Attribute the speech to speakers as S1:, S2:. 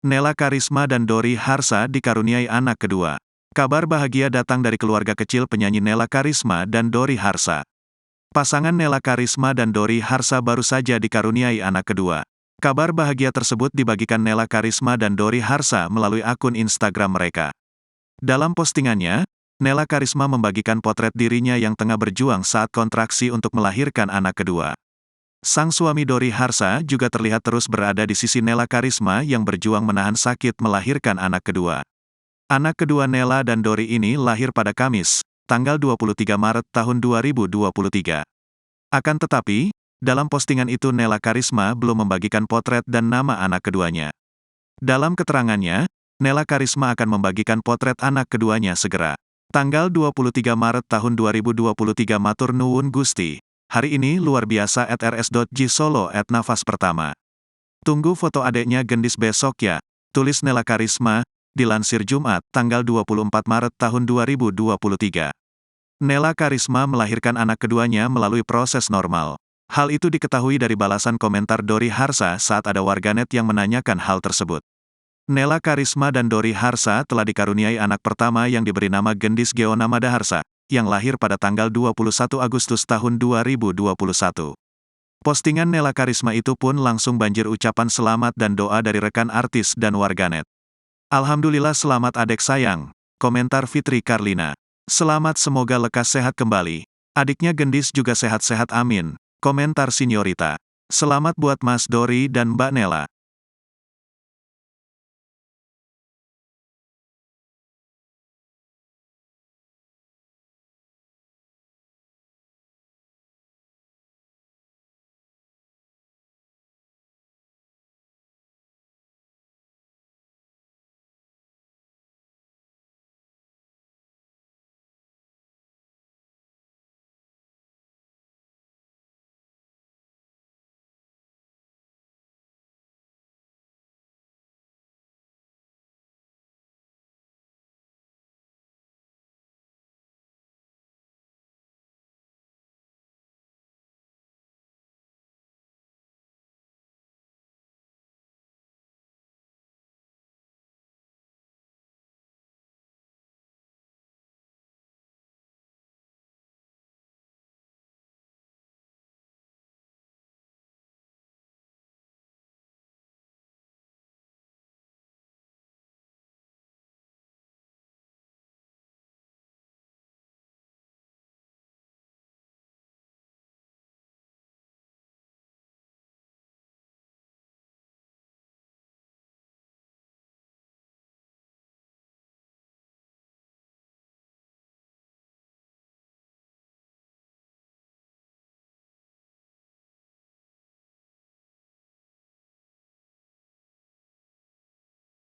S1: Nela Karisma dan Dori Harsha dikaruniai anak kedua. Kabar bahagia datang dari keluarga kecil penyanyi Nela Karisma dan Dori Harsha. Pasangan Nela Karisma dan Dori Harsha baru saja dikaruniai anak kedua. Kabar bahagia tersebut dibagikan Nela Karisma dan Dori Harsha melalui akun Instagram mereka. Dalam postingannya, Nela Karisma membagikan potret dirinya yang tengah berjuang saat kontraksi untuk melahirkan anak kedua. Sang suami Dori Harsha juga terlihat terus berada di sisi Nela Karisma yang berjuang menahan sakit melahirkan anak kedua. Anak kedua Nela dan Dori ini lahir pada Kamis, tanggal 23 Maret tahun 2023. Akan tetapi, dalam postingan itu Nela Karisma belum membagikan potret dan nama anak keduanya. Dalam keterangannya, Nela Karisma akan membagikan potret anak keduanya segera. Tanggal 23 Maret tahun 2023 matur nuwun Gusti. Hari ini luar biasa @rs.j Solo @nafas pertama. Tunggu foto adeknya gendis besok ya, tulis Nela Karisma, dilansir Jumat, tanggal 24 Maret tahun 2023. Nela Karisma melahirkan anak keduanya melalui proses normal. Hal itu diketahui dari balasan komentar Dori Harsha saat ada warganet yang menanyakan hal tersebut. Nela Karisma dan Dori Harsha telah dikaruniai anak pertama yang diberi nama Gendis Geonamada Harsha, yang lahir pada tanggal 21 Agustus tahun 2021. Postingan Nela Karisma itu pun langsung banjir ucapan selamat dan doa dari rekan artis dan warganet. Alhamdulillah selamat adek sayang, komentar Fitri Karlina. Selamat semoga lekas sehat kembali. Adiknya Gendis juga sehat-sehat amin, komentar Sinyorita. Selamat buat Mas Dori dan Mbak Nela.